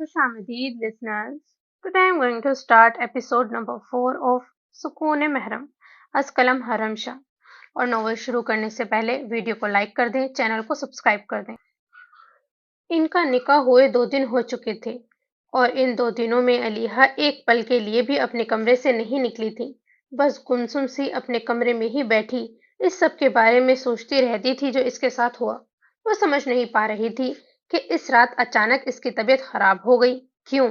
خوش آمدید listeners. Today I'm going to start episode number 4 of سکون محرم از قلم حرم شاہ. اور ناول شروع کرنے سے پہلے ویڈیو کو لائک کر دیں، چینل کو سبسکرائب کر دیں. ان کا نکاح ہوئے 2 دن ہو چکے تھے اور ان 2 دنوں میں علیحہ ایک پل کے لیے بھی اپنے کمرے سے نہیں نکلی تھی. بس گمسم سی اپنے کمرے میں ہی بیٹھی اس سب کے بارے میں سوچتی رہتی تھی جو اس کے ساتھ ہوا. وہ سمجھ نہیں پا رہی تھی کہ اس رات اچانک اس کی طبیعت خراب ہو گئی کیوں،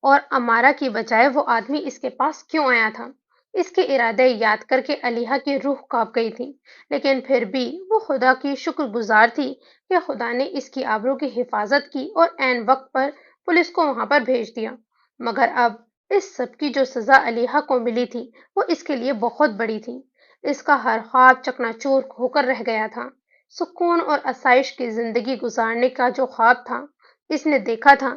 اور امارہ کی بجائے وہ آدمی اس کے پاس کیوں آیا تھا. اس کے ارادے یاد کر کے علیحہ کی روح کانپ گئی تھی، لیکن پھر بھی وہ خدا کی شکر گزار تھی کہ خدا نے اس کی آبرو کی حفاظت کی اور عین وقت پر پولیس کو وہاں پر بھیج دیا. مگر اب اس سب کی جو سزا علیحہ کو ملی تھی وہ اس کے لیے بہت بڑی تھی. اس کا ہر خواب چکناچور ہو کر رہ گیا تھا. سکون اور آسائش کی زندگی گزارنے کا جو خواب تھا اس نے دیکھا تھا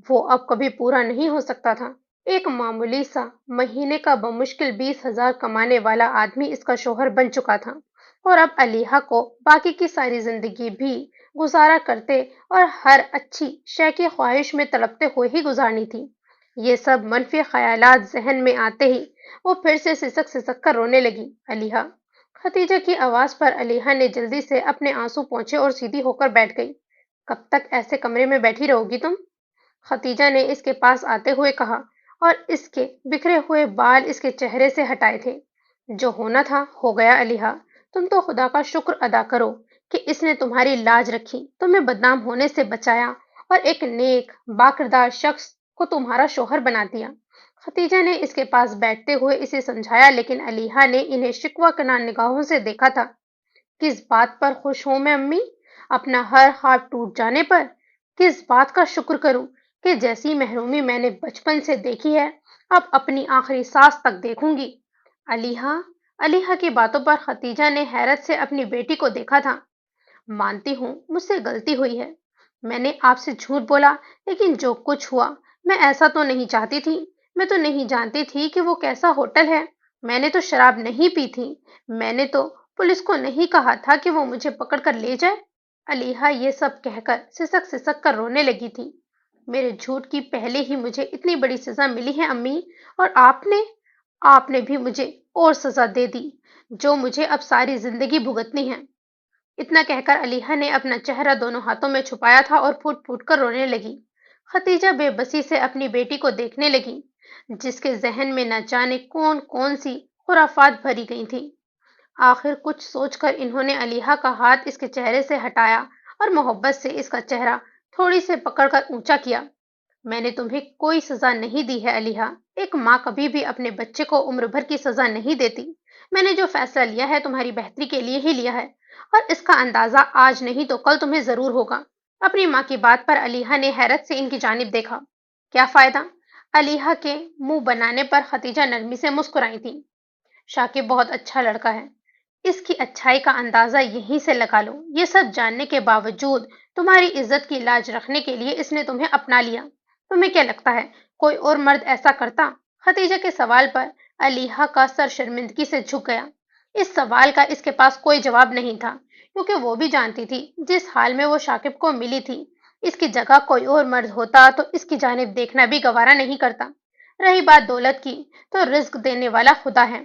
وہ اب کبھی پورا نہیں ہو سکتا تھا. ایک معمولی سا مہینے کا بمشکل 20,000 کمانے والا آدمی اس کا شوہر بن چکا تھا اور اب علیحہ کو باقی کی ساری زندگی بھی گزارا کرتے اور ہر اچھی شے کی خواہش میں تڑپتے ہوئے ہی گزارنی تھی. یہ سب منفی خیالات ذہن میں آتے ہی وہ پھر سے سسک سسک کر رونے لگی. علیحہ، ختیجہ کی آواز پر علیحہ نے جلدی سے اپنے آنسو پونچھے اور سیدھی ہو کر بیٹھ گئی. کب تک ایسے کمرے میں بیٹھی رہو گی تم؟ ختیجہ نے اس کے پاس آتے ہوئے کہا اور اس کے بکھرے ہوئے بال اس کے چہرے سے ہٹائے تھے. جو ہونا تھا ہو گیا علیحہ. تم تو خدا کا شکر ادا کرو کہ اس نے تمہاری لاج رکھی، تمہیں بدنام ہونے سے بچایا اور ایک نیک باکردار شخص کو تمہارا شوہر بنا دیا. ختیجہ نے اس کے پاس بیٹھتے ہوئے اسے سمجھایا، لیکن علیحہ نے انہیں شکوہ کنان نگاہوں سے دیکھا تھا. کس بات پر خوش ہوں میں امی؟ اپنا ہر خواب ٹوٹ جانے پر؟ کس بات کا شکر کروں کہ جیسی محرومی میں نے بچپن سے دیکھی ہے اب اپنی آخری سانس تک دیکھوں گی. علیحہ کی باتوں پر ختیجہ نے حیرت سے اپنی بیٹی کو دیکھا تھا. مانتی ہوں مجھ سے غلطی ہوئی ہے، میں نے آپ سے جھوٹ بولا، لیکن جو کچھ ہوا میں ایسا تو نہیں چاہتی تھی. میں تو نہیں جانتی تھی کہ وہ کیسا ہوٹل ہے. میں نے تو شراب نہیں پی تھی. میں نے تو پولیس کو نہیں کہا تھا کہ وہ مجھے پکڑ کر لے جائے. علیحہ یہ سب کہہ کر سسک سسک کر رونے لگی تھی. میرے جھوٹ کی پہلے ہی مجھے اتنی بڑی سزا ملی ہے امی، اور آپ نے بھی مجھے اور سزا دے دی جو مجھے اب ساری زندگی بھگتنی ہے. اتنا کہہ کر علیحہ نے اپنا چہرہ دونوں ہاتھوں میں چھپایا تھا اور پھوٹ پھوٹ کر رونے لگی. ختیجہ بے بسی سے اپنی بیٹی کو دیکھنے لگی جس کے ذہن میں نہ جانے کون کون سی خرافات بھری گئی تھی. آخر کچھ سوچ کر انہوں نے علیحہ کا ہاتھ اس کے چہرے سے ہٹایا اور محبت سے اس کا چہرہ تھوڑی سے پکڑ کر اونچا کیا. میں نے تمہیں کوئی سزا نہیں دی ہے علیحہ. ایک ماں کبھی بھی اپنے بچے کو عمر بھر کی سزا نہیں دیتی. میں نے جو فیصلہ لیا ہے تمہاری بہتری کے لیے ہی لیا ہے، اور اس کا اندازہ آج نہیں تو کل تمہیں ضرور ہوگا. اپنی ماں کی بات پر علیحہ نے حیرت سے ان کی جانب دیکھا. کیا فائدہ؟ علیحہ کے منہ بنانے پر ختیجہ نرمی سے مسکرائی تھی. شاکب بہت اچھا لڑکا ہے، اس کی اچھائی کا اندازہ یہیں سے لگا لو. یہ سب جاننے کے باوجود تمہاری عزت کی لاج رکھنے کے لیے اس نے تمہیں اپنا لیا. تمہیں کیا لگتا ہے کوئی اور مرد ایسا کرتا؟ ختیجہ کے سوال پر علیحہ کا سر شرمندگی سے جھک گیا. اس سوال کا اس کے پاس کوئی جواب نہیں تھا، کیونکہ وہ بھی جانتی تھی جس حال میں وہ شاکب کو ملی تھی اس کی جگہ کوئی اور مرد ہوتا تو اس کی جانب دیکھنا بھی گوارا نہیں کرتا. رہی بات دولت کی تو رزق دینے والا خدا ہے.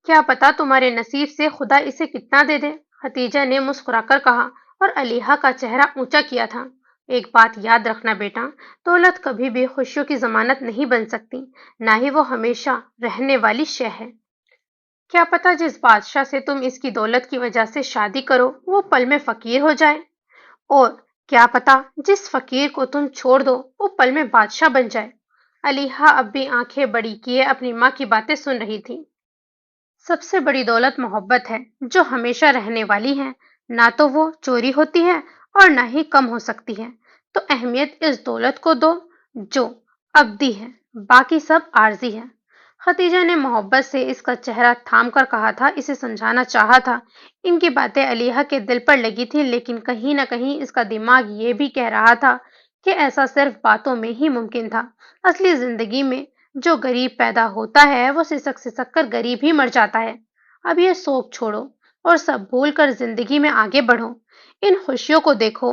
کیا پتا تمہارے نصیب سے خدا اسے کتنا دے دے. ختیجہ نے مسکرا کر کہا اور علیحہ کا چہرہ اونچا کیا تھا. ایک بات یاد رکھنا بیٹا، دولت کبھی بھی خوشیوں کی ضمانت نہیں بن سکتی، نہ ہی وہ ہمیشہ رہنے والی شے ہے. کیا پتا جس بادشاہ سے تم اس کی دولت کی وجہ سے شادی کرو وہ پل میں فقیر ہو جائے، اور کیا پتا جس فقیر کو تم چھوڑ دو وہ پل میں بادشاہ بن جائے. علیحہ اب بھی آنکھیں بڑی کیے اپنی ماں کی باتیں سن رہی تھی. سب سے بڑی دولت محبت ہے جو ہمیشہ رہنے والی ہے. نہ تو وہ چوری ہوتی ہے اور نہ ہی کم ہو سکتی ہے. تو اہمیت اس دولت کو دو جو ابدی ہے، باقی سب عارضی ہے. ختیجہ نے محبت سے اس کا چہرہ تھام کر کہا تھا. اسے سمجھانا چاہا تھا. ان کی باتیں علیحہ کے دل پر لگی تھی، لیکن کہیں نہ کہیں اس کا دماغ یہ بھی کہہ رہا تھا کہ ایسا صرف باتوں میں ہی ممکن تھا. اصلی زندگی میں جو غریب پیدا ہوتا ہے وہ سسک سسک کر غریب ہی مر جاتا ہے. اب یہ سوگ چھوڑو اور سب بھول کر زندگی میں آگے بڑھو. ان خوشیوں کو دیکھو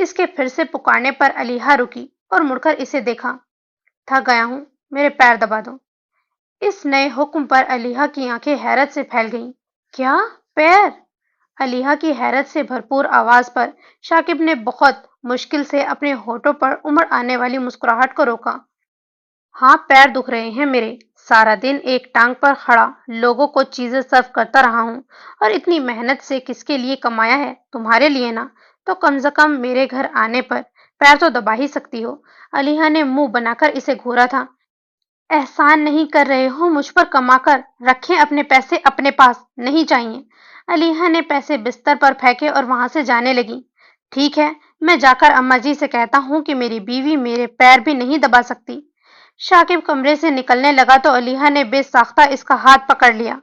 اس کے پھر سے پکارنے پر علیحا رکی اور مڑ کر اسے دیکھا۔ تھک گیا ہوں، میرے پیر دبا دو۔ اس نئے حکم پر علیحا کی آنکھیں حیرت سے پھیل گئیں۔ کیا؟ پیر؟ علیحا کی حیرت سے بھرپور آواز پر شاکب نے بہت مشکل سے اپنے ہونٹوں پر امڑ آنے والی مسکراہٹ کو روکا۔ ہاں، پیر دکھ رہے ہیں میرے۔ سارا دن ایک ٹانگ پر کھڑا لوگوں کو چیزیں سرو کرتا رہا ہوں، اور اتنی محنت سے کس کے لیے کمایا ہے؟ تمہارے لیے نا؟ تو کم سے کم میرے گھر آنے پر پیر تو دبا ہی سکتی ہو۔ علیحا نے منہ بنا کر اسے گھورا تھا۔ احسان نہیں کر رہے ہو مجھ پر کما کر؟ رکھیں اپنے پیسے اپنے پاس، نہیں چاہیے۔ علیحا نے پیسے بستر پر پھینکے اور وہاں سے جانے لگی۔ ٹھیک ہے، میں جا کر اماں جی سے کہتا ہوں کہ میری بیوی میرے پیر بھی نہیں دبا سکتی۔ شاکب کمرے سے نکلنے لگا تو علیحا نے بے ساختہ اس کا ہاتھ پکڑ لیا۔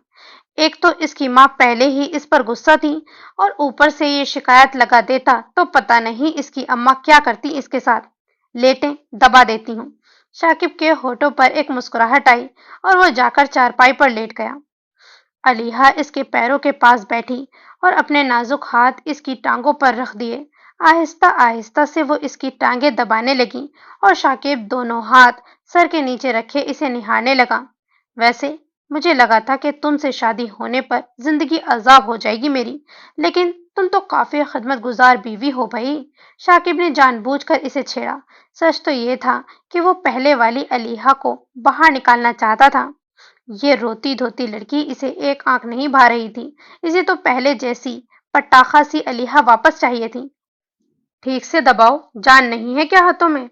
ایک تو اس کی ماں پہلے ہی اس پر غصہ تھی، اور اوپر سے یہ شکایت لگا دیتا تو پتہ نہیں اس کی اماں کیا کرتی اس کے ساتھ۔ لیٹیں، دبا دیتی ہوں۔ شاکب کے ہونٹوں پر ایک مسکراہٹ آئی اور وہ جا کر چارپائی پر لیٹ گیا۔ علیحا اس کے پیروں کے پاس بیٹھی اور اپنے نازک ہاتھ اس کی ٹانگوں پر رکھ دیے۔ آہستہ آہستہ سے وہ اس کی ٹانگیں دبانے لگی اور شاکب دونوں ہاتھ سر کے نیچے رکھے اسے نہارنے لگا۔ ویسے مجھے لگا تھا کہ تم سے شادی ہونے پر زندگی عذاب ہو جائے گی میری، لیکن تم تو کافی خدمت گزار بیوی ہو بھائی۔ شاکب نے جان بوجھ کر اسے چھیڑا۔ سچ تو یہ تھا کہ وہ پہلے والی علیحا کو باہر نکالنا چاہتا تھا۔ یہ روتی دھوتی لڑکی اسے ایک آنکھ نہیں بھا رہی تھی، اسے تو پہلے جیسی پٹاخہ سی علیحا واپس چاہیے تھی۔ ٹھیک سے دباؤ، جان نہیں ہے کیا ہاتھوں میں؟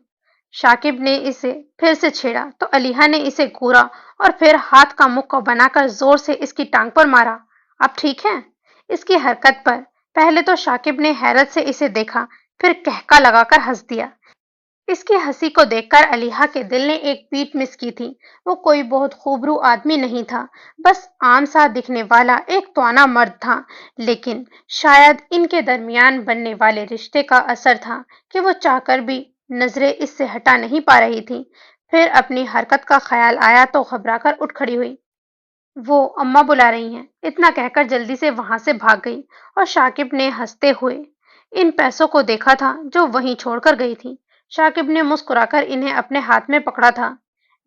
شاکب نے اسے پھر سے چھیڑا تو علیحا نے اسے گھورا اور پھر ہاتھ کا مکہ بنا کر زور سے اس کی ٹانگ پر مارا۔ اب ٹھیک ہے؟ اس کی حرکت پر پہلے تو شاکب نے حیرت سے اسے دیکھا، پھر کہکا لگا کر ہنس دیا۔ اس کی ہنسی کو دیکھ کر علیحا کے دل نے ایک پیٹ مس کی تھی۔ وہ کوئی بہت خوبرو آدمی نہیں تھا، بس عام سا دکھنے والا ایک توانا مرد تھا، لیکن شاید ان کے درمیان بننے والے رشتے کا اثر تھا کہ وہ چاہ کر بھی نظریں اس سے ہٹا نہیں پا رہی تھی۔ پھر اپنی حرکت کا خیال آیا تو گھبرا کر اٹھ کھڑی ہوئی۔ وہ اماں بلا رہی ہیں، اتنا کہہ کر جلدی سے وہاں سے بھاگ گئی، اور شاکب نے ہنستے ہوئے ان پیسوں کو دیکھا تھا جو وہیں چھوڑ کر گئی تھی۔ شاکب نے مسکرا کر انہیں اپنے ہاتھ میں پکڑا تھا۔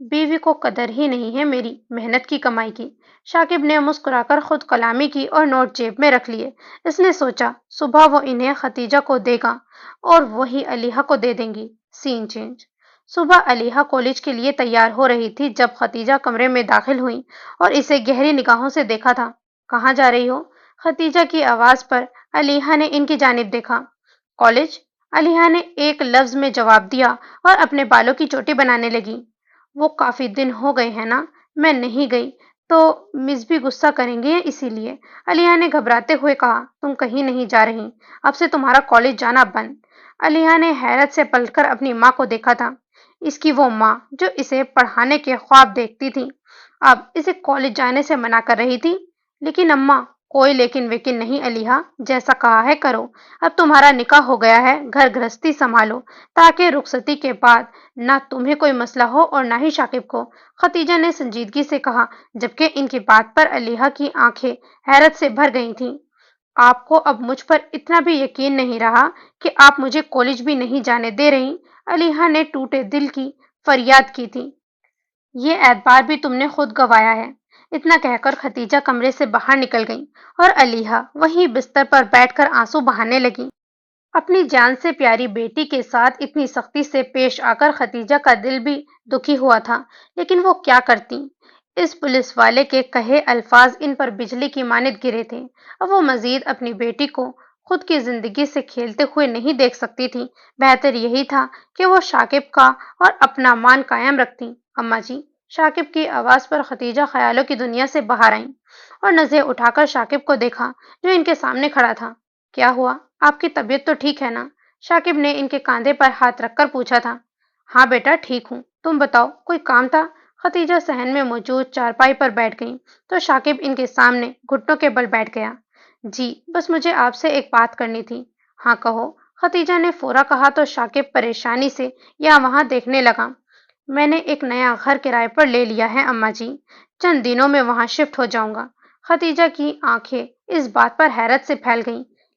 بیوی کو قدر ہی نہیں ہے میری محنت کی کمائی کی۔ شاکب نے مسکرا کر خود کلامی کی اور نوٹ جیب میں رکھ لیے۔ اس نے سوچا صبح وہ انہیں خدیجہ کو دے گا اور وہی علیحا کو دے دیں گی۔ سین چینج۔ صبح علیحا کالج کے لیے تیار ہو رہی تھی جب خدیجہ کمرے میں داخل ہوئی اور اسے گہری نگاہوں سے دیکھا تھا۔ کہاں جا رہی ہو؟ خدیجہ کی آواز پر علیحا نے ان کی جانب دیکھا۔ کالج؟ علیحا نے ایک لفظ میں جواب دیا اور اپنے بالوں کی چوٹی بنانے لگی۔ وہ کافی دن ہو گئے ہیں نا، میں نہیں گئی تو مس بھی غصہ کریں گے اسی لیے۔ علیحا نے گھبراتے ہوئے کہا، تم کہیں نہیں جا رہی، اب سے تمہارا کالج جانا بند۔ علیحا نے حیرت سے پلٹ کر اپنی ماں کو دیکھا تھا، اس کی وہ ماں جو اسے پڑھانے کے خواب دیکھتی تھی، اب اسے کالج جانے سے منع کر رہی تھی۔ لیکن اماں، کوئی لیکن ویکن نہیں علیحا، جیسا کہا ہے کرو۔ اب تمہارا نکاح ہو گیا ہے، گھر گرہستی سنبھالو تاکہ رخصتی کے بعد نہ تمہیں کوئی مسئلہ ہو اور نہ ہی شاکب کو، خدیجہ نے سنجیدگی سے کہا، جبکہ ان کی بات پر علیحا کی آنکھیں حیرت سے بھر گئی تھیں۔ آپ کو اب مجھ پر اتنا بھی یقین نہیں رہا کہ آپ مجھے کالج بھی نہیں جانے دے رہی؟ علیحا نے ٹوٹے دل کی فریاد کی تھی۔ یہ اعتبار بھی تم نے خود گنوایا ہے۔ اتنا کہہ کر خدیجہ کمرے سے باہر نکل گئی اور علیحا وہیں بستر پر بیٹھ کر آنسو بہانے لگی۔ اپنی جان سے پیاری بیٹی کے ساتھ اتنی سختی سے پیش آ کر خدیجہ کا دل بھی دکھی ہوا تھا، لیکن وہ کیا کرتی؟ اس پولیس والے کے کہے الفاظ ان پر بجلی کی مانند گرے تھے۔ اب وہ مزید اپنی بیٹی کو خود کی زندگی سے کھیلتے ہوئے نہیں دیکھ سکتی تھی۔ بہتر یہی تھا کہ وہ شاکب کا اور اپنا مان قائم رکھتی۔ اماں جی، شاکب کی آواز پر خدیجہ خیالوں کی دنیا سے باہر آئیں اور نظریں اٹھا کر شاکب کو دیکھا جو ان کے سامنے کھڑا تھا۔ کیا ہوا؟ آپ کی طبیعت تو ٹھیک ہے نا؟ شاکب نے ان کے کاندھے پر ہاتھ رکھ کر پوچھا تھا۔ ہاں بیٹا، ٹھیک ہوں، تم بتاؤ کوئی کام تھا؟ خدیجہ صحن میں موجود چارپائی پر بیٹھ گئیں تو شاکب ان کے سامنے گھٹنوں کے بل بیٹھ گیا۔ جی، بس مجھے آپ سے ایک بات کرنی تھی۔ ہاں کہو، خدیجہ نے فورا کہا تو شاکب پریشانی سے یہاں وہاں دیکھنے لگا۔ میں نے ایک نیا گھر کرائے پر لے لیا ہے اماں جی، چند دنوں میں وہاں شفٹ ہو جاؤں گا۔ خدیجہ کی آنکھیں اس بات پر حیرت سے پھیل گئیں۔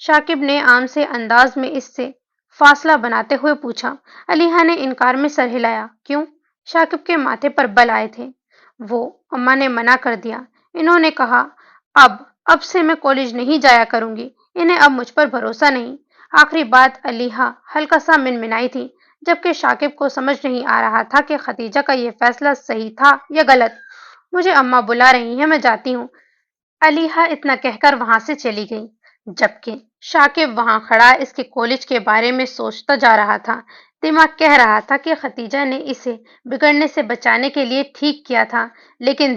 شاکب نے عام سے انداز میں اس سے فاصلہ بناتے ہوئے پوچھا۔ علیحا نے انکار میں سر ہلایا۔ کیوں؟ شاکب کے ماتھے پر بل آئے تھے۔ وہ اماں نے منع کر دیا۔ انہوں نے کہا اب اب سے میں کالج نہیں جایا کروں گی۔ انہیں اب مجھ پر بھروسہ نہیں۔ آخری بات علیحا ہلکا سا منمنائی تھی، جبکہ شاکب کو سمجھ نہیں آ رہا تھا کہ خدیجہ کا یہ فیصلہ صحیح تھا یا غلط۔ مجھے اماں بلا رہی ہیں، میں جاتی ہوں۔ علیحا اتنا کہہ کر وہاں سے چلی گئی، جبکہ شاکب وہاں کھڑا اس کے کالج کے بارے میں سوچتا جا رہا تھا۔ دماغ کہہ رہا تھا کہ خدیجہ نے اسے بگڑنے سے بچانے کے لیے ٹھیک کیا تھا، لیکن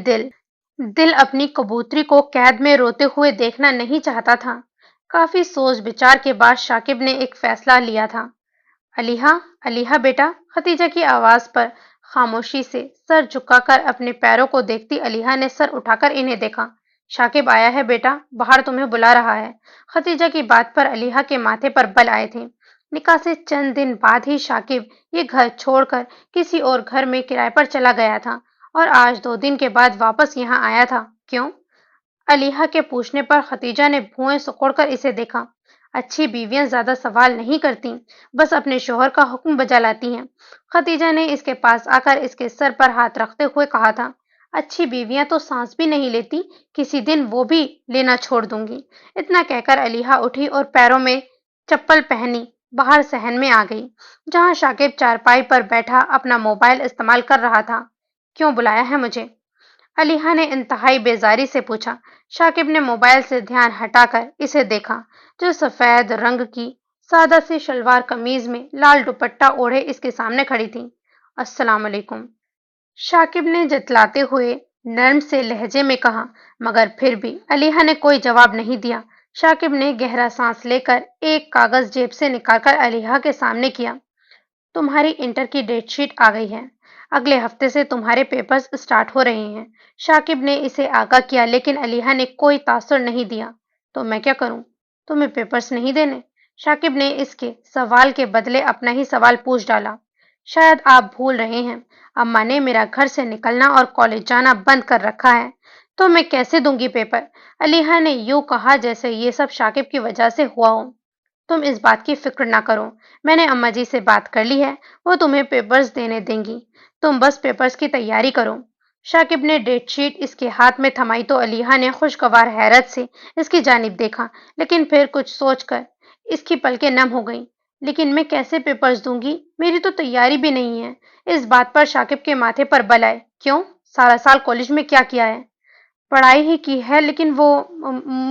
دل اپنی کبوتری کو قید میں روتے ہوئے دیکھنا نہیں چاہتا تھا۔ کافی سوچ بچار کے بعد شاکب نے ایک فیصلہ لیا تھا۔ علیحا، علیحا بیٹا، خدیجہ کی آواز پر خاموشی سے سر جھکا کر اپنے پیروں کو دیکھتی علیحا نے سر اٹھا کر انہیں دیکھا۔ شاکب آیا ہے بیٹا، باہر تمہیں بلا رہا ہے۔ خدیجہ کی بات پر علیحا کے ماتھے پر بل آئے تھے۔ نکاح سے چند دن بعد ہی شاکب یہ گھر چھوڑ کر کسی اور گھر میں کرائے پر چلا گیا تھا اور آج 2 دن کے بعد واپس یہاں آیا تھا۔ کیوں؟ علیحا کے پوچھنے پر خدیجہ نے بھویں سکوڑ کر اسے دیکھا۔ اچھی بیویاں زیادہ سوال نہیں کرتی، بس اپنے شوہر کا حکم بجا لاتی ہیں۔ خدیجہ نے اس کے پاس آ کر اس کے سر پر ہاتھ رکھتے ہوئے کہا تھا۔ اچھی بیویاں تو سانس بھی نہیں لیتی، کسی دن وہ بھی لینا چھوڑ دوں گی۔ اتنا کہہ کر علیحا اٹھی اور پیروں میں چپل پہنی باہر صحن میں آ گئی، جہاں شاکب چارپائی پر بیٹھا اپنا موبائل استعمال کر رہا تھا۔ کیوں بلایا ہے مجھے؟ علیحا نے انتہائی بیزاری سے پوچھا۔ شاکب نے موبائل سے دھیان ہٹا کر اسے دیکھا، جو سفید رنگ کی سادہ سی شلوار قمیض میں لال دوپٹہ اوڑھے اس کے سامنے کھڑی تھی۔ السلام علیکم، شاکب نے جتلاتے ہوئے نرم سے لہجے میں کہا، مگر پھر بھی علیحا نے کوئی جواب نہیں دیا۔ شاکب نے گہرا سانس لے کر ایک کاغذ جیب سے نکال کر علیحا کے سامنے کیا۔ تمہاری انٹر کی ڈیٹ شیٹ آ گئی ہے، اگلے ہفتے سے تمہارے پیپرز اسٹارٹ ہو رہے ہیں۔ شاکب نے اسے آگاہ کیا، لیکن علیحا نے کوئی تاثر نہیں دیا۔ تو میں کیا کروں؟ تمہیں پیپرز نہیں دینے؟ شاکب نے اس کے سوال کے بدلے اپنا ہی سوال پوچھ ڈالا۔ شاید آپ بھول رہے ہیں، اماں نے میرا گھر سے نکلنا اور کالج جانا بند کر رکھا ہے، تو میں کیسے دوں گی پیپر؟ علیحا نے یوں کہا جیسے یہ سب شاکب کی وجہ سے ہوا ہو۔ تم اس بات کی فکر نہ کرو، میں نے اماں جی سے بات کر لی ہے، وہ تمہیں پیپرز دینے دیں گی، تم بس پیپرز کی تیاری کرو۔ شاکب نے ڈیٹ شیٹ اس کے ہاتھ میں تھمائی تو علیحا نے خوشگوار حیرت سے اس کی جانب دیکھا، لیکن پھر کچھ سوچ کر اس کی پلکیں نم ہو گئیں۔ لیکن میں کیسے پیپرز دوں گی؟ میری تو تیاری بھی نہیں ہے۔ اس بات پر شاکب کے ماتھے پر بل آئے۔ کیوں؟ سارا سال کالج میں کیا کیا ہے؟ پڑھائی ہی کی ہے، لیکن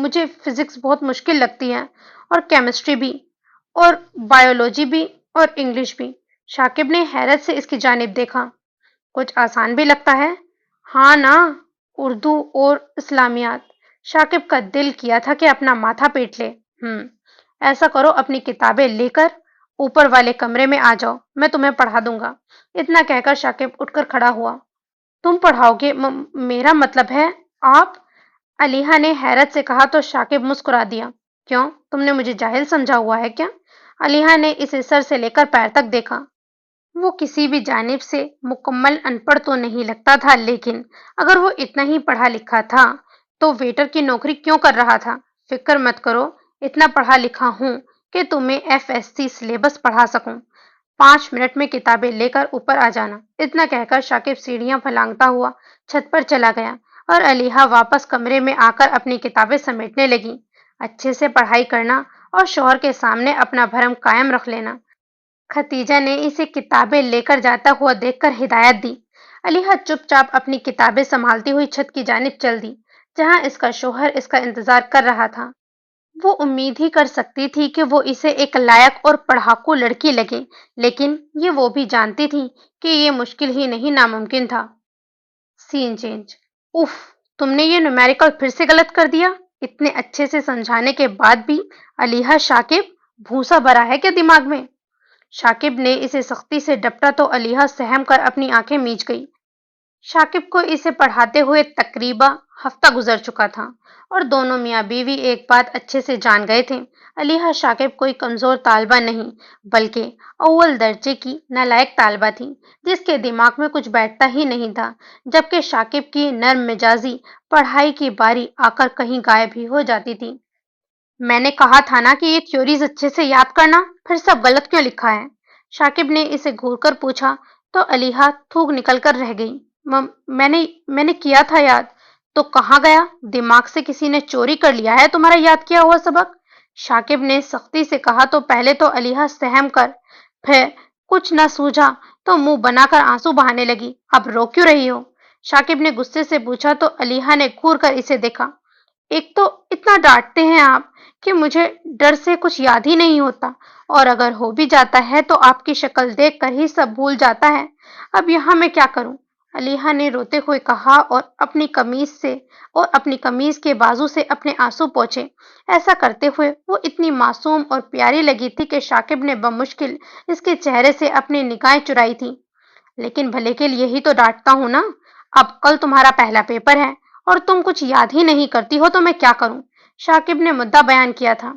مجھے فزکس بہت مشکل لگتی ہے، اور کیمسٹری بھی، اور بایولوجی بھی، اور انگلش بھی۔ شاکب نے حیرت سے اس کی جانب دیکھا۔ کچھ آسان بھی لگتا ہے؟ ہاں نا، اردو اور اسلامیات۔ شاکب کا دل کیا تھا کہ اپنا ماتھا پیٹ لے۔ ایسا کرو، اپنی کتابیں لے کر اوپر والے کمرے میں آ جاؤ، میں تمہیں پڑھا دوں گا۔ اتنا کہہ کر شاکب اٹھ کر کھڑا ہوا۔ تم پڑھاؤ گے؟ میرا مطلب ہے آپ؟ علیحا نے حیرت سے کہا تو شاکب مسکرا دیا۔ کیوں؟ تم نے مجھے جاہل سمجھا ہوا ہے کیا؟ علیحا نے اسے سر سے لے کر پیر تک دیکھا۔ وہ کسی بھی جانب سے مکمل ان پڑھ تو نہیں لگتا تھا، لیکن اگر وہ اتنا ہی پڑھا لکھا تھا تو ویٹر کی نوکری کیوں کر رہا تھا؟ فکر مت کرو، اتنا پڑھا لکھا ہوں کہ تمہیں FSC سلیبس پڑھا سکوں۔ 5 منٹ میں کتابیں لے کر اوپر آ جانا۔ اتنا کہہ کر شاکب سیڑھیاں پھلانگتا ہوا چھت پر چلا گیا اور علیحا واپس کمرے میں آ کر اپنی کتابیں سمیٹنے لگی۔ اچھے سے پڑھائی کرنا اور شوہر کے سامنے اپنا بھرم قائم رکھ لینا۔ خدیجہ نے اسے کتابیں لے کر جاتا ہوا دیکھ کر ہدایت دی۔ علیحا چپ چاپ اپنی کتابیں سنبھالتی ہوئی چھت کی جانب چل دی، جہاں اس کا شوہر اس کا انتظار کر رہا تھا۔ وہ امید ہی کر سکتی تھی کہ وہ اسے ایک لائق اور پڑھاکو لڑکی لگے، لیکن یہ وہ بھی جانتی تھی کہ یہ مشکل ہی نہیں ناممکن تھا۔ سین چینج۔ اف، تم نے یہ نومیریکل پھر سے غلط کر دیا؟ اتنے اچھے سے سمجھانے کے بعد بھی علیحا، شاکب بھوسا بھرا ہے کیا دماغ میں؟ شاکب نے اسے سختی سے ڈپٹا تو علیحا سہم کر اپنی آنکھیں میچ گئی۔ شاکب کو اسے پڑھاتے ہوئے تقریباً ہفتہ گزر چکا تھا اور دونوں میاں بیوی ایک بات اچھے سے جان گئے تھے، علیحا شاکب کوئی کمزور طالبہ نہیں، بلکہ اول درجے کی نالائق طالبہ تھی، جس کے دماغ میں کچھ بیٹھتا ہی نہیں تھا، جبکہ شاکب کی نرم مزاجی پڑھائی کی باری آ کر کہیں غائب ہی ہو جاتی تھی۔ میں نے کہا تھا نا کہ یہ تھیوریز اچھے سے یاد کرنا، پھر سب غلط کیوں لکھا ہے؟ شاکب نے اسے گھور کر پوچھا تو علیحا تھوک نکل کر رہ گئی۔ میں نے کیا تھا یاد۔ تو کہاں گیا؟ دماغ سے کسی نے چوری کر لیا ہے تمہارا یاد کیا ہوا سبق؟ شاکب نے سختی سے کہا تو پہلے تو علیحا سہم کر، پھر کچھ نہ سوجھا تو منہ بنا کر آنسو بہانے لگی۔ اب رو کیوں رہی ہو؟ شاکب نے غصے سے پوچھا تو علیحا نے گھور کر اسے دیکھا۔ ایک تو اتنا ڈانٹتے ہیں آپ کہ مجھے ڈر سے کچھ یاد ہی نہیں ہوتا، اور اگر ہو بھی جاتا ہے تو آپ کی شکل دیکھ کر ہی سب بھول جاتا ہے۔ اب یہاں میں کیا کروں؟ علیحا نے روتے ہوئے کہا اور اپنی قمیض کے بازو سے اپنے آنسو پوچھے۔ ایسا کرتے ہوئے وہ اتنی معصوم اور پیاری لگی تھی کہ شاکب نے بمشکل اس کے چہرے سے اپنی نگاہیں چرائی تھی۔ لیکن بھلے کے لیے ہی تو ڈانٹتا ہوں نا۔ اب کل تمہارا پہلا پیپر ہے اور تم کچھ یاد ہی نہیں کرتی ہو تو میں کیا کروں؟ شاکب نے مدعا بیان کیا تھا۔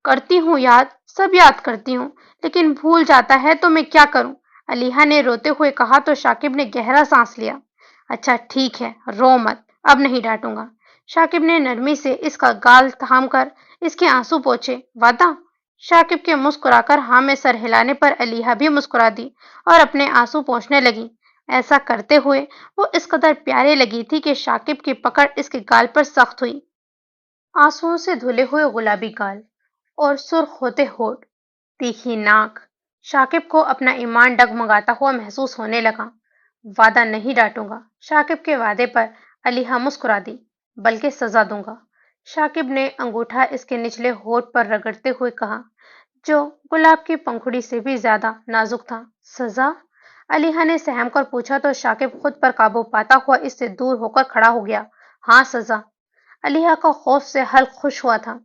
کرتی ہوں یاد، سب یاد کرتی ہوں، لیکن بھول جاتا ہے تو میں کیا کروں؟ علیحا نے روتے ہوئے کہا تو شاکب نے گہرا سانس لیا۔ اچھا ٹھیک ہے، رو مت، اب نہیں ڈانٹوں گا۔ شاکب نے نرمی سے اس کا گال تھام کر اس کے آنسو پوچھے۔ وعدہ؟ شاکب کے مسکرا کر ہاں میں سر ہلانے پر علیحا بھی مسکرا دی اور اپنے آنسو پوچھنے لگی۔ ایسا کرتے ہوئے وہ اس قدر پیارے لگی تھی کہ شاکب کی پکڑ اس کے گال پر سخت ہوئی۔ آنسوؤں سے دھلے ہوئے گلابی گال اور سرخ ہوتے ہونٹ، تیکھی ناک۔ شاکب کو اپنا ایمان ڈگمگاتا ہوا محسوس ہونے لگا۔ وعدہ نہیں ڈانٹوں گا۔ شاکب کے وعدے پر علیحا مسکرا دی۔ بلکہ سزا دوں گا۔ شاکب نے انگوٹھا اس کے نچلے ہونٹ پر رگڑتے ہوئے کہا، جو گلاب کی پنکھڑی سے بھی زیادہ نازک تھا۔ سزا؟ علیحا نے سہم کر پوچھا تو شاکب خود پر قابو پاتا ہوا اس سے دور ہو کر کھڑا ہو گیا۔ ہاں سزا۔ علیحا کا خوف سے حلق خوش ہوا تھا۔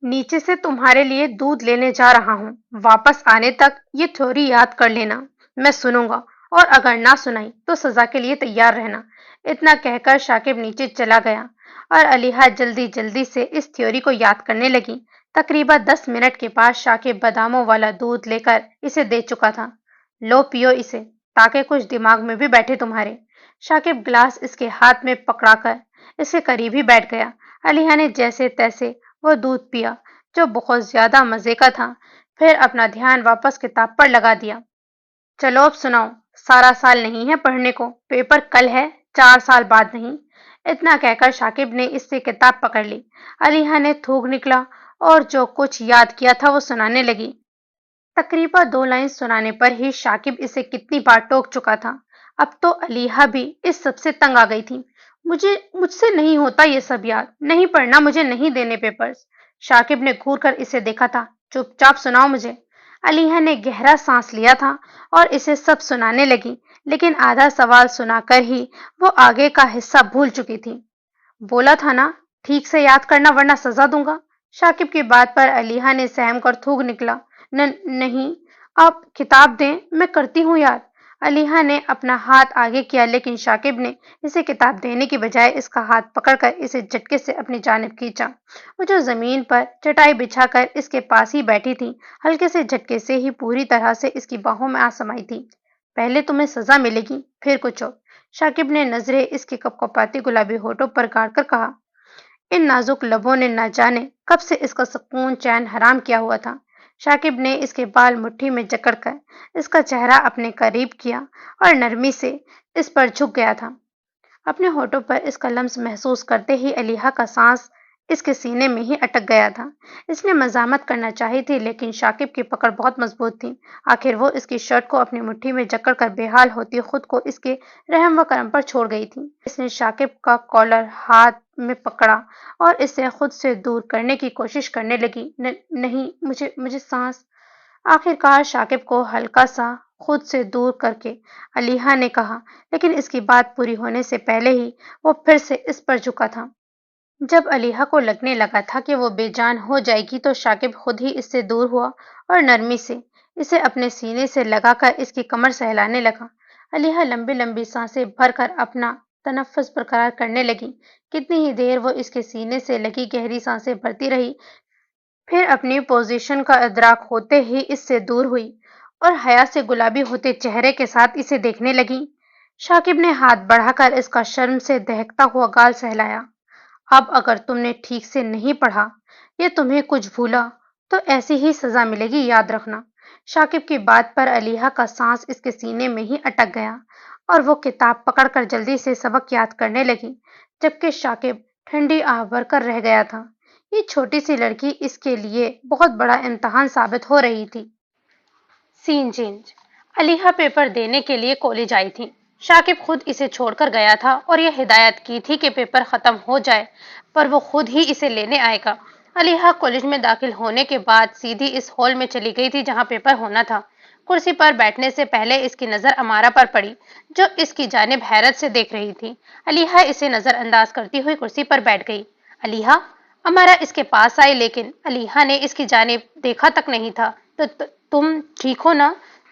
نیچے سے تمہارے لیے دودھ لینے جا رہا ہوں، واپس آنے تک یہ تھیوری یاد کر لینا، میں سنوں گا، اور اگر نہ سنائی تو سزا کے لیے تیار رہنا۔ اتنا کہہ کر شاکب نیچے چلا گیا اور علیحا جلدی جلدی سے اس تھیوری کو یاد کرنے لگی۔ تقریباً 10 منٹ کے بعد شاکب باداموں والا دودھ لے کر اسے دے چکا تھا۔ لو پیو اسے، تاکہ کچھ دماغ میں بھی بیٹھے تمہارے۔ شاکب گلاس اس کے ہاتھ میں پکڑا کر اس کے قریب ہی بیٹھ گیا۔ علیحا نے جیسے تیسے وہ دودھ پیا، جو بہت زیادہ مزے کا تھا، پھر اپنا دھیان واپس کتاب پر لگا دیا۔ چلو اب سناؤ، سارا سال نہیں ہے پڑھنے کو، پیپر کل ہے، 4 سال بعد نہیں۔ اتنا کہہ کر شاکب نے اس سے کتاب پکڑ لی۔ علیحا نے تھوک نکلا اور جو کچھ یاد کیا تھا وہ سنانے لگی۔ تقریباً 2 لائن سنانے پر ہی شاکب اسے کتنی بار ٹوک چکا تھا۔ اب تو علیحا بھی اس سب سے تنگ آ گئی تھی۔ مجھ سے نہیں ہوتا یہ سب یاد، نہیں پڑھنا، مجھے نہیں دینے پیپرز۔ شاکب نے گھور کر اسے دیکھا تھا۔ چپ چاپ سناؤ مجھے۔ علیحا نے گہرا سانس لیا تھا اور اسے سب سنانے لگی، لیکن آدھا سوال سنا کر ہی وہ آگے کا حصہ بھول چکی تھی۔ بولا تھا نا ٹھیک سے یاد کرنا ورنہ سزا دوں گا۔ شاکب کی بات پر علیحا نے سہم کر تھوک نکلا۔ نہیں، آپ کتاب دیں، میں کرتی ہوں یاد۔ علیحا نے اپنا ہاتھ آگے کیا لیکن شاکب نے اسے کتاب دینے کی بجائے اس کا ہاتھ پکڑ کر اسے جھٹکے سے اپنی جانب کھینچا۔ وہ جو زمین پر چٹائی بچھا کر اس کے پاس ہی بیٹھی تھی، ہلکے سے جھٹکے سے ہی پوری طرح سے اس کی باہوں میں آ سمائی تھی۔ پہلے تمہیں سزا ملے گی، پھر کچھ اور۔ شاکب نے نظریں اس کے کپکپاتی گلابی ہونٹوں پر گاڑ کر کہا۔ ان نازک لبوں نے نہ جانے کب سے اس کا سکون چین حرام کیا ہوا تھا۔ شاکب نے اس کے بال مٹھی میں جکڑ کر اس کا چہرہ اپنے قریب کیا اور نرمی سے اس پر جھک گیا تھا۔ اپنے ہونٹوں پر اس کا لمس محسوس کرتے ہی علیحا کا سانس اس کے سینے میں ہی اٹک گیا تھا۔ اس نے مزاحمت کرنا چاہی تھی لیکن شاکب کی پکڑ بہت مضبوط تھی۔ آخر وہ اس کی شرٹ کو اپنی مٹھی میں جکڑ کر بے حال ہوتی خود کو اس کے رحم و کرم پر چھوڑ گئی تھی۔ اس نے شاکب کا کالر ہاتھ میں پکڑا اور اسے خود سے دور کرنے کی کوشش کرنے لگی۔ نہیں، مجھے سانس۔ آخر کار شاکب کو ہلکا سا خود سے دور کر کے علیحا نے کہا، لیکن اس کی بات پوری ہونے سے پہلے ہی وہ پھر سے اس پر جھکا تھا۔ جب علیحا کو لگنے لگا تھا کہ وہ بے جان ہو جائے گی تو شاکب خود ہی اس سے دور ہوا اور نرمی سے اسے اپنے سینے سے لگا کر اس کی کمر سہلانے لگا۔ علیحا لمبی لمبی سانسیں بھر کر اپنا تنفس برقرار کرنے لگی۔ کتنی ہی دیر وہ اس کے سینے سے لگی گہری سانسیں بھرتی رہی، پھر اپنی پوزیشن کا ادراک ہوتے ہی اس سے دور ہوئی اور حیا سے گلابی ہوتے چہرے کے ساتھ اسے دیکھنے لگی۔ شاکب نے ہاتھ بڑھا کر اس کا شرم سے دہکتا ہوا گال سہلایا۔ اب اگر تم نے ٹھیک سے نہیں پڑھا یا تمہیں کچھ بھولا تو ایسی ہی سزا ملے گی، یاد رکھنا۔ شاکب کی بات پر علیحہ کا سانس اس کے سینے میں ہی اٹک گیا اور وہ کتاب پکڑ کر جلدی سے سبق یاد کرنے لگی، جبکہ شاکب ٹھنڈی آہ بھر کر رہ گیا تھا۔ یہ چھوٹی سی لڑکی اس کے لیے بہت بڑا امتحان ثابت ہو رہی تھی۔ سین چینج۔ علیحہ پیپر دینے کے لیے کالج آئی تھی۔ شاکب خود اسے چھوڑ کر گیا تھا اور یہ ہدایت کی تھی کہ پیپر ختم ہو جائے پر وہ خود ہی اسے لینے آئے گا۔ علیحہ کالج میں داخل ہونے کے بعد سیدھی اس ہال میں چلی گئی تھی جہاں پیپر ہونا تھا۔ کرسی پر بیٹھنے سے پہلے اس کی نظر امارہ پر پڑی جو اس کی جانب حیرت سے دیکھ رہی تھی۔ علیحہ اسے نظر انداز کرتی ہوئی کرسی پر بیٹھ گئی۔ علیحہ، امارہ اس کے پاس آئی لیکن علیحہ نے اس کی جانب دیکھا تک نہیں تھا۔ تم ٹھیک ہو نا؟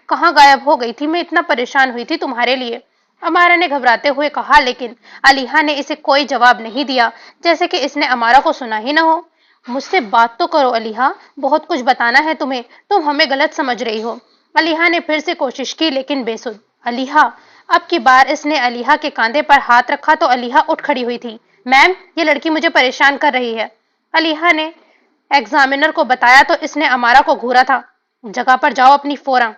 کہاں غائب ہو گئی تھی؟ میں اتنا پریشان ہوئی تھی تمہارے لیے، امارہ نے گھبراتے ہوئے کہا، لیکن علیحہ نے اسے کوئی جواب نہیں دیا، جیسے کہ اس نے امارہ کو سنا ہی نہ ہو۔ مجھ سے بات تو کرو علیحہ، بہت کچھ بتانا ہے تمہیں، تم ہمیں غلط سمجھ رہی ہو۔ علیحہ نے پھر سے کوشش کی لیکن بے سود۔ علیحہ، اب کی بار اس نے علیحہ کے کاندھے پر ہاتھ رکھا تو علیحہ اٹھ کھڑی ہوئی تھی۔ میم، یہ لڑکی مجھے پریشان کر رہی ہے، علیحہ نے ایگزامینر کو بتایا تو اس نے امارہ کو گھورا تھا۔ جگہ پر جاؤ اپنی فوراً۔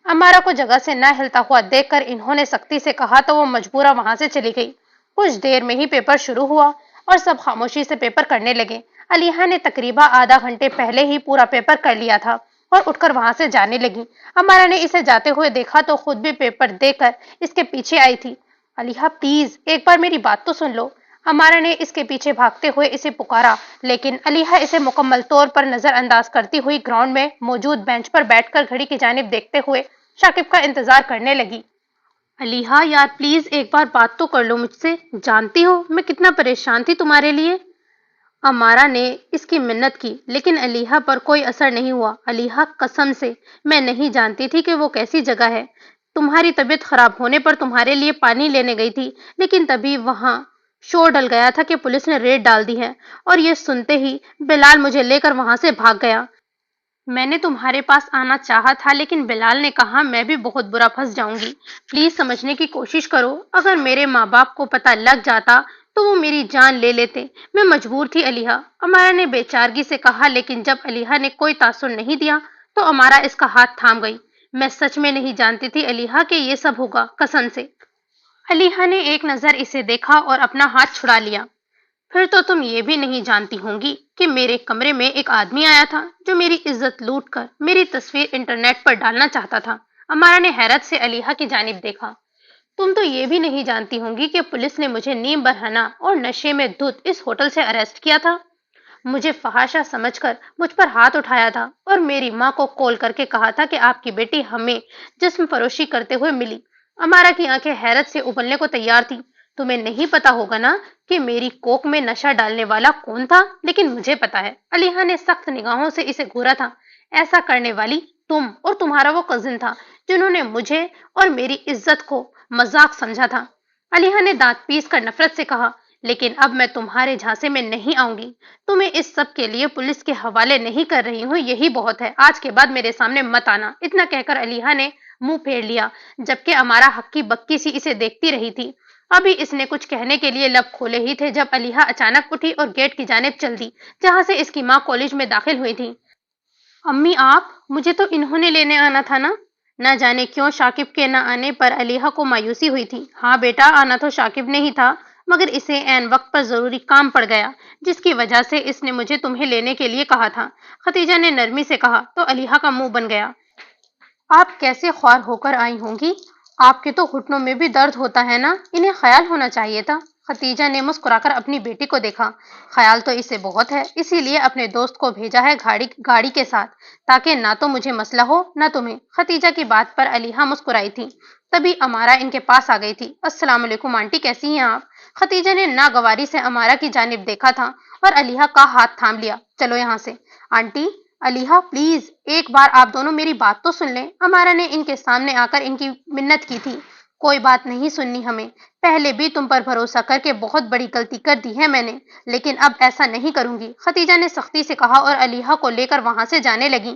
امارہ کو جگہ سے نہ ہلتا ہوا دیکھ کر انہوں نے سختی سے کہا تو وہ مجبورہ وہاں سے چلی گئی۔ کچھ دیر میں ہی پیپر شروع ہوا اور سب خاموشی سے پیپر کرنے لگے۔ علیحہ نے تقریباً آدھا گھنٹے پہلے ہی پورا پیپر کر لیا تھا اور اٹھ کر وہاں سے جانے لگی۔ امارہ نے اسے جاتے ہوئے دیکھا تو خود بھی پیپر دے کر اس کے پیچھے آئی تھی۔ علیحہ پلیز ایک بار میری بات تو سن لو، امارہ نے اس کے پیچھے بھاگتے ہوئے اسے پکارا، لیکن علیحہ اسے مکمل طور پر نظر انداز کرتی ہوئی گراؤنڈ میں موجود بینچ پر بیٹھ کر گھڑی کی جانب دیکھتے ہوئے شاکب کا انتظار کرنے لگی۔ علیحہ یار پلیز ایک بار بات تو کر لو مجھ سے، جانتی ہو میں کتنا پریشان تھی تمہارے لیے۔ امارہ نے اس کی منت کی لیکن علیحہ پر کوئی اثر نہیں ہوا۔ علیحہ قسم سے میں نہیں جانتی تھی کہ وہ کیسی جگہ ہے۔ تمہاری طبیعت خراب ہونے پر تمہارے لیے پانی لینے گئی تھی لیکن تبھی وہاں شور ڈل گیا تھا کہ پولیس نے ریڈ ڈال دی ہے، اور یہ سنتے ہی بلال مجھے لے کر وہاں سے بھاگ گیا۔ میں نے تمہارے پاس آنا چاہا تھا لیکن بلال نے کہا میں بھی بہت برا پھنس جاؤں گی، پلیز سمجھنے کی کوشش کرو، اگر میرے ماں باپ کو پتہ لگ جاتا تو وہ میری جان لے لیتے، میں مجبور تھی علیحہ، امارہ نے بے چارگی سے کہا، لیکن جب علیحہ نے کوئی تاثر نہیں دیا تو امارہ اس کا ہاتھ تھام گئی۔ میں سچ میں نہیں جانتی تھی علیحہ کہ یہ سب ہوگا، قسم سے۔ علیحہ نے ایک نظر اسے دیکھا اور اپنا ہاتھ چھڑا لیا۔ پھر تو تم یہ بھی نہیں جانتی ہوں گی کہ میرے کمرے میں ایک آدمی آیا تھا جو میری عزت لوٹ کر میری تصویر انٹرنیٹ پر ڈالنا چاہتا تھا۔ امارہ نے حیرت سے علیحہ کی جانب دیکھا۔ تم تو یہ بھی نہیں جانتی ہوں گی کہ پولیس نے مجھے نیم برہنہ اور نشے میں دھت اس ہوٹل سے اریسٹ کیا تھا، مجھے فحاشہ سمجھ کر مجھ پر ہاتھ اٹھایا تھا اور میری ماں کو کال کر کے کہا تھا کہ آپ کی بیٹی ہمیں جسم فروشی کرتے ہوئے ملی۔ امارہ کی آنکھیں حیرت سے ابلنے کو تیار تھی۔ تمہیں نہیں پتا ہوگا نا کہ میری کوک میں نشہ ڈالنے والا کون تھا، لیکن مجھے پتا ہے۔ علیحہ نے سخت نگاہوں سے اسے گھورا تھا۔ ایسا کرنے والی تم اور تمہارا وہ کزن تھا جنہوں نے مجھے اور میری عزت کو مذاق سمجھا تھا۔ علیحہ نے دانت پیس کر نفرت سے کہا، لیکن اب میں تمہارے جھانسے میں نہیں آؤں گی، تمہیں اس سب کے لیے پولیس کے حوالے نہیں کر رہی ہوں، یہی بہت ہے، آج کے بعد میرے سامنے مت آنا۔ اتنا کہہ کر علیحہ نے منہ پھیر لیا، جبکہ امارہ ہکی بکی سی اسے دیکھتی رہی تھی۔ ابھی اس نے کچھ کہنے کے لیے لب کھولے ہی تھے جب علیحہ اچانک اٹھی اور گیٹ کی جانب چل دی جہاں سے اس کی ماں کالج میں داخل ہوئی تھی۔ امی آپ، مجھے تو انہوں نے لینے آنا تھا نا؟ نہ جانے کیوں شاکب کے نہ آنے پر علیحہ کو مایوسی ہوئی تھی۔ ہاں بیٹا، آنا تو شاکب نے ہی تھا مگر اسے عین وقت پر ضروری کام پڑ گیا جس کی وجہ سے اس نے مجھے تمہیں لینے کے لیے کہا تھا، ختیجہ نے نرمی سے کہا تو علیحہ کا منہ بن گیا۔ آپ کیسے خوار ہو کر آئی ہوں گی؟ آپ کے تو گھٹنوں میں بھی درد ہوتا ہے نا، انہیں خیال ہونا چاہیے تھا۔ ختیجہ نے مسکرا کر اپنی بیٹی کو دیکھا۔ خیال تو اسے بہت ہے، اسی لیے اپنے دوست کو بھیجا ہے گاڑی کے ساتھ تاکہ نہ تو مجھے مسئلہ ہو نہ تمہیں۔ ختیجہ کی بات پر علیحہ مسکرائی تھی۔ تبھی امارہ ان کے پاس آ گئی تھی۔ السلام علیکم آنٹی، کیسی ہیں آپ؟ ختیجہ نے ناگواری سے امارہ کی جانب دیکھا تھا اور علیحہ کا ہاتھ تھام لیا۔ چلو یہاں سے۔ آنٹی، علیحہ پلیز ایک بار آپ دونوں میری بات تو سن لیں، امارہ نے ان کے سامنے آ کر ان کی منت کی تھی۔ کوئی بات نہیں سننی ہمیں، پہلے بھی تم پر بھروسہ کر کے بہت بڑی غلطی کر دی ہے میں نے، لیکن اب ایسا نہیں کروں گی، ختیجہ نے سختی سے کہا اور علیحہ کو لے کر وہاں سے جانے لگی۔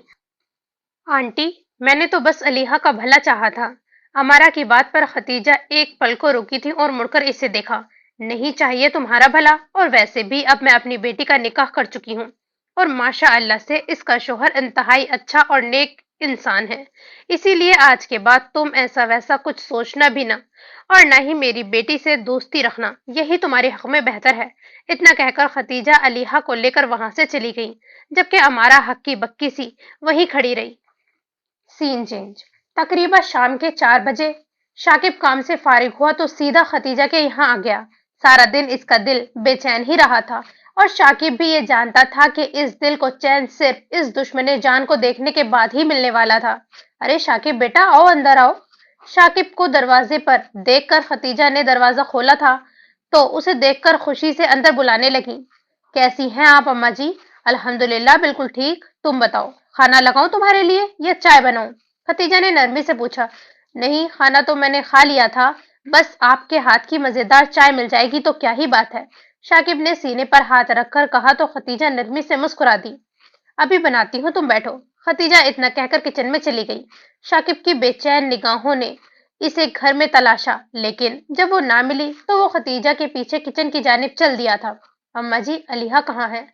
آنٹی، میں نے تو بس علیحہ کا بھلا چاہا تھا۔ امارہ کی بات پر ختیجہ ایک پل کو رکی تھی اور مڑ کر اسے دیکھا۔ نہیں چاہیے تمہارا بھلا، اور ویسے بھی اب میں اپنی بیٹی کا نکاح کر چکی ہوں، اور ماشاء اللہ سے اس کا شوہر انتہائی اچھا اور نیک انسان ہے، اسی لیے آج کے بعد تم ایسا ویسا کچھ سوچنا بھی نہ، اور نہ ہی میری بیٹی سے دوستی رکھنا، یہی تمہارے حق میں بہتر ہے۔ اتنا کہہ کر خدیجہ علیحہ کو لے کر وہاں سے چلی گئی، جبکہ امارہ ہکی بکی سی وہیں کھڑی رہی۔ سین چینج۔ تقریباً شام کے 4 بجے شاکب کام سے فارغ ہوا تو سیدھا ختیجہ کے یہاں آ گیا۔ سارا دن اس کا دل بے چین ہی رہا تھا، اور شاکب بھی یہ جانتا تھا کہ اس دل کو چین صرف اس دشمن جان کو دیکھنے کے بعد ہی ملنے والا تھا۔ ارے شاکب بیٹا، آؤ اندر آؤ۔ شاکب کو دروازے پر دیکھ کر ختیجہ نے دروازہ کھولا تھا تو اسے دیکھ کر خوشی سے اندر بلانے لگی۔ کیسی ہیں آپ اماں جی؟ الحمدللہ بالکل ٹھیک، تم بتاؤ، کھانا لگاؤں تمہارے لیے یا چائے بناؤں؟ ختیجہ نے نرمی سے پوچھا۔ نہیں، کھانا تو میں نے کھا لیا تھا، بس آپ کے ہاتھ کی مزیدار چائے مل جائے گی تو کیا ہی بات ہے، شاکب نے سینے پر ہاتھ رکھ کر کہا تو ختیجہ نرمی سے مسکرا دی۔ ابھی بناتی ہوں، تم بیٹھو۔ ختیجہ اتنا کہہ کر کچن میں چلی گئی۔ شاکب کی بے چین نگاہوں نے اسے گھر میں تلاشا، لیکن جب وہ نہ ملی تو وہ ختیجہ کے پیچھے کچن کی جانب چل دیا تھا۔ اماں جی، علیحہ کہاں ہے؟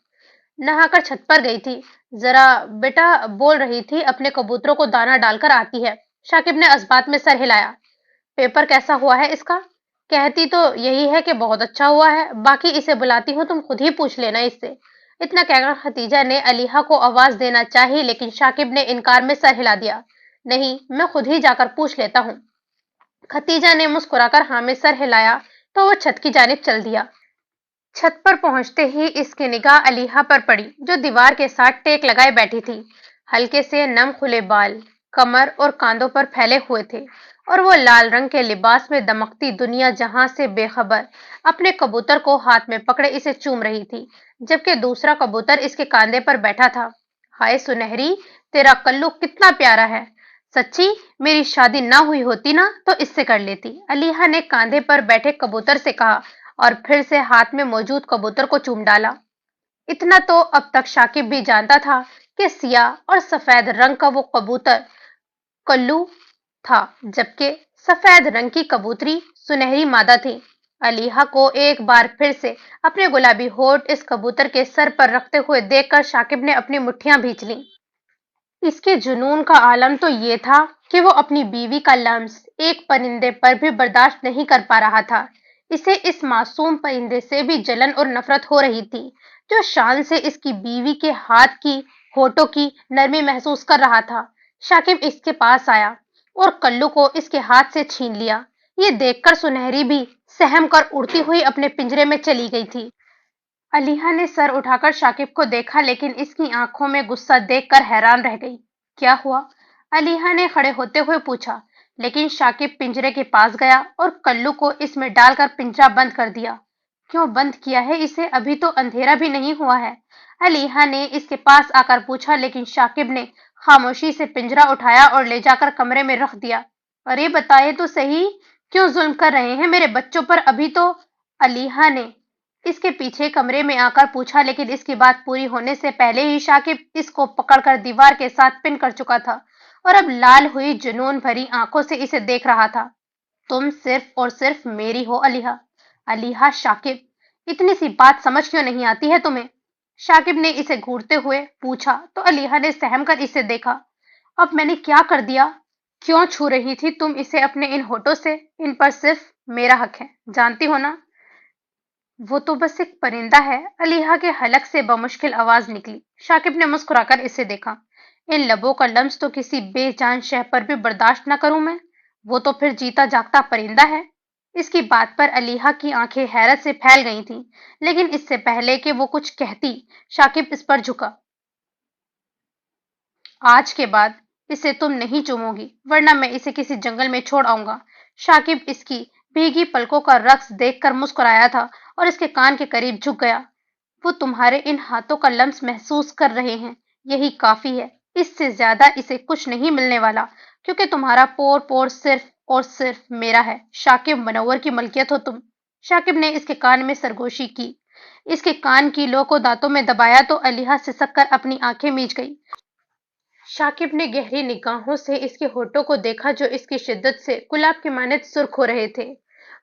نہا کر چھت پر گئی تھی، ذرا بیٹا بول رہی تھی اپنے کبوتروں کو دانا ڈال کر آتی ہے۔ شاکب نے اسبات میں سر ہلایا۔ پیپر کیسا ہوا ہے اس کا؟ کہتی تو یہی ہے کہ بہت اچھا ہوا ہے، باقی اسے بلاتی ہوں، تم خود ہی پوچھ لینا اس سے۔ اتنا کہہ کر ختیجہ نے علیحہ کو آواز دینا چاہی، لیکن شاکب نے انکار میں سر ہلا دیا۔ نہیں، میں خود ہی جا کر پوچھ لیتا ہوں۔ ختیجہ نے مسکرا کر ہاں میں سر ہلایا تو وہ چھت کی جانب چل دیا۔ چھت پر پہنچتے ہی اس کی نگاہ علیحہ پر پڑی، جو دیوار کے ساتھ ٹیک لگائے بیٹھی تھی۔ ہلکے سے نم کھلے بال کمر اور کاندھوں پر پھیلے ہوئے تھے، اور وہ لال رنگ کے لباس میں دمکتی دنیا جہاں سے بے خبر اپنے کبوتر کو ہاتھ میں پکڑے اسے چوم رہی تھی، جبکہ دوسرا کبوتر اس کے کاندھے پر بیٹھا تھا۔ ہائے سنہری، تیرا کلو کتنا پیارا ہے، سچی میری شادی نہ ہوئی ہوتی نا تو اس سے کر لیتی، علیحہ نے کاندھے پر بیٹھے کبوتر سے کہا، اور پھر سے ہاتھ میں موجود کبوتر کو چوم ڈالا۔ اتنا تو اب تک شاکب بھی جانتا تھا کہ سیاہ اور سفید رنگ کا وہ کبوتر کلو تھا، جبکہ سفید رنگ کی کبوتری سنہری مادہ تھی۔ علیحہ کو ایک بار پھر سے اپنے گلابی ہونٹ اس کبوتر کے سر پر رکھتے ہوئے دیکھ کر شاکب نے اپنی مٹھیاں بھینچ لیں۔ اس کے جنون کا عالم تو یہ تھا کہ وہ اپنی بیوی کا لمس ایک پرندے پر بھی برداشت نہیں کر پا رہا تھا۔ اسے اس معصوم پرندے سے بھی جلن اور نفرت ہو رہی تھی، جو شان سے اس کی بیوی کے ہاتھ کی ہونٹوں کی نرمی محسوس کر رہا تھا۔ شاکب اس کے پاس آیا اور کلو کو اس کے ہاتھ سے چھین لیا۔ یہ دیکھ کر سنہری بھی سہم کر اڑتی ہوئی اپنے پنجرے میں چلی گئی تھی۔ علیحہ نے سر اٹھا کر شاکب کو دیکھا، لیکن اس کی آنکھوں میں غصہ دیکھ کر حیران رہ گئی۔ کیا ہوا؟ علیحہ نے کھڑے ہوتے ہوئے پوچھا، لیکن شاکب پنجرے کے پاس گیا اور کلو کو اس میں ڈال کر پنجرہ بند کر دیا۔ کیوں بند کیا ہے اسے؟ ابھی تو اندھیرا بھی نہیں ہوا ہے، علیحہ نے اس کے پاس آ کر پوچھا، لیکن شاکب نے خاموشی سے پنجرہ اٹھایا اور لے جا کر کمرے میں رکھ دیا۔ ارے بتائے تو صحیح، کیوں ظلم کر رہے ہیں میرے بچوں پر ابھی تو؟ علیحہ نے اس کے پیچھے کمرے میں آ کر پوچھا، لیکن اس کی بات پوری ہونے سے پہلے ہی شاکب اس کو پکڑ کر دیوار کے ساتھ پن کر چکا تھا، اور اب لال ہوئی جنون بھری آنکھوں سے اسے دیکھ رہا تھا۔ تم صرف اور صرف میری ہو علیحہ۔ علیحہ، شاکب، اتنی سی بات سمجھ کیوں نہیں آتی ہے تمہیں؟ شاکب نے اسے گھورتے ہوئے پوچھا تو علیحہ نے سہم کر اسے دیکھا۔ اب میں نے کیا کر دیا؟ کیوں چھو رہی تھی تم اسے اپنے ان ہونٹوں سے؟ ان پر صرف میرا حق ہے، جانتی ہو نا؟ وہ تو بس ایک پرندہ ہے، علیحہ کے حلق سے بمشکل آواز نکلی۔ شاکب نے مسکرا کر اسے دیکھا۔ ان لبوں کا لمس تو کسی بے جان شے پر بھی برداشت نہ کروں میں، وہ تو پھر جیتا جاگتا پرندہ ہے۔ اس کی بات پر علیحہ کی آنکھیں حیرت سے پھیل گئی تھیں، لیکن اس سے پہلے کہ وہ کچھ کہتی، شاکب اس پر جھکا۔ آج کے بعد اسے تم نہیں چومو گی، ورنہ میں اسے کسی جنگل میں چھوڑ آؤں گا۔ شاکب اس کی بھیگی پلکوں کا رقص دیکھ کر مسکرایا تھا اور اس کے کان کے قریب جھک گیا۔ وہ تمہارے ان ہاتھوں کا لمس محسوس کر رہے ہیں، یہی کافی ہے، اس سے زیادہ اسے کچھ نہیں ملنے والا، کیونکہ تمہارا پور پور صرف اور صرف میرا ہے۔ شاکب، منور کی ملکیت ہو تم۔ شاکب نے اس کے کان میں سرگوشی کی، اس کے کان کی لو کو دانتوں میں دبایا تو علیحہ سسک کر اپنی آنکھیں میچ گئی۔ شاکب نے گہری نگاہوں سے اس کے ہونٹوں کو دیکھا جو اس کی شدت سے گلاب کے مانند سرخ ہو رہے تھے۔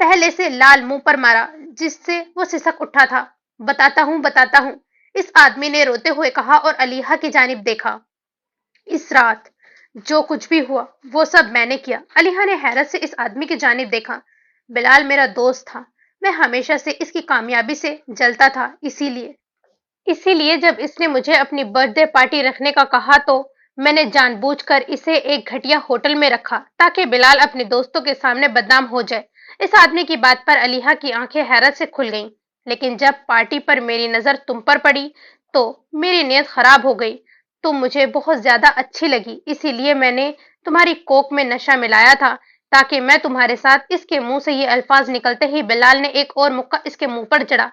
پہلے سے لال منہ پر مارا جس سے وہ سسک اٹھا تھا۔ بتاتا ہوں، اس آدمی نے روتے ہوئے کہا اور علیحہ کی جانب دیکھا۔ اس رات جو کچھ بھی ہوا وہ سب میں نے کیا۔ علیحہ نے حیرت سے اس آدمی کی جانب دیکھا۔ بلال میرا دوست تھا، میں ہمیشہ سے اس کی کامیابی سے جلتا تھا، اسی لیے جب اس نے مجھے اپنی برتھ ڈے پارٹی رکھنے کا کہا تو میں نے جان بوجھ کر اسے ایک گھٹیا ہوٹل میں رکھا تاکہ بلال اپنے دوستوں کے سامنے بدنام ہو جائے۔ اس آدمی کی بات پر علیحہ کی آنکھیں حیرت سے کھل گئیں، لیکن جب پارٹی پر میری نظر تم پر پڑی تو میری نیت خراب ہو گئی۔ تم مجھے بہت زیادہ اچھی لگی، اسی لیے میں نے تمہاری کوک میں نشہ ملایا تھا تاکہ میں تمہارے ساتھ۔ اس کے منہ سے یہ الفاظ نکلتے ہی بلال نے ایک اور مکہ اس کے منہ پر جڑا۔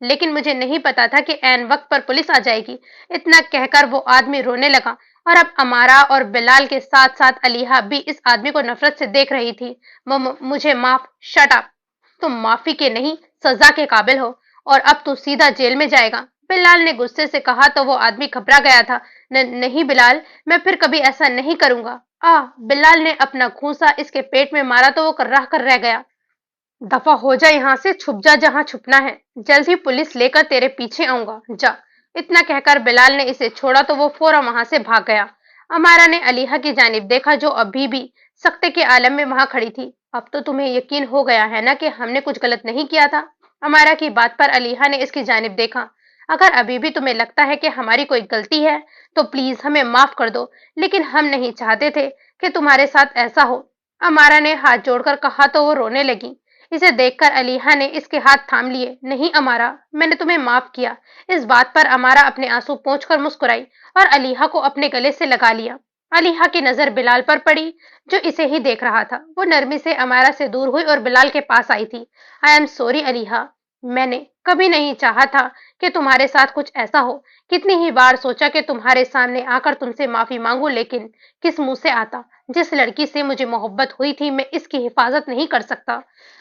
لیکن مجھے نہیں پتا تھا کہ عین وقت پر پولیس آ جائے گی۔ اتنا کہہ کر وہ آدمی رونے لگا اور اب امارہ اور بلال کے ساتھ ساتھ علیحہ بھی اس آدمی کو نفرت سے دیکھ رہی تھی۔ مجھے معاف، شٹ اپ، تم معافی کے نہیں سزا کے قابل ہو اور اب تو سیدھا جیل میں جائے گا، بلال نے غصے سے کہا تو وہ آدمی گھبرا گیا تھا۔ نہیں بلال، میں پھر کبھی ایسا نہیں کروں گا۔ بلال نے اپنا گھونسا اس کے پیٹ میں مارا تو وہ کرراہ کر رہ گیا۔ دفع ہو جا یہاں سے، چھپ جا جہاں چھپنا ہے، جلد ہی پولیس لے کر تیرے پیچھے آؤں گا، جا۔ اتنا کہہ کر بلال نے اسے چھوڑا تو وہ فوراً وہاں سے بھاگ گیا۔ امارہ نے علیحہ کی جانب دیکھا جو ابھی بھی سکتے کے عالم میں وہاں کھڑی تھی۔ اب تو تمہیں یقین ہو گیا ہے نا کہ ہم نے کچھ غلط نہیں کیا تھا؟ امارہ کی بات پر علیحہ نے اس کی جانب دیکھا۔ اگر ابھی بھی تمہیں لگتا ہے کہ ہماری کوئی غلطی ہے تو پلیز ہمیں معاف کر دو، لیکن ہم نہیں چاہتے تھے کہ تمہارے ساتھ ایسا ہو، امارہ نے ہاتھ جوڑ کر کہا تو وہ رونے لگی۔ اسے دیکھ کر علیحہ نے اس کے ہاتھ تھام لیے۔ نہیں امارہ، میں نے تمہیں معاف کیا۔ اس بات پر امارہ اپنے آنسو پونچھ کر مسکرائی اور علیحہ کو اپنے گلے سے لگا لیا۔ علیحہ کی نظر بلال پر پڑی جو اسے ہی دیکھ رہا تھا۔ وہ نرمی سے امارہ سے دور ہوئی اور بلال کے پاس آئی تھی۔ آئی ایم سوری علیحہ، میں نے کبھی نہیں چاہا تھا کہ تمہارے ساتھ کچھ ایسا ہو۔ کتنی ہی بار سوچا کہ تمہارے سامنے آ کر تم سے معافی مانگوں، لیکن کس منہ سے آتا؟ جس لڑکی سے مجھے محبت ہوئی تھی میں اس کی حفاظت نہیں کر سکتا۔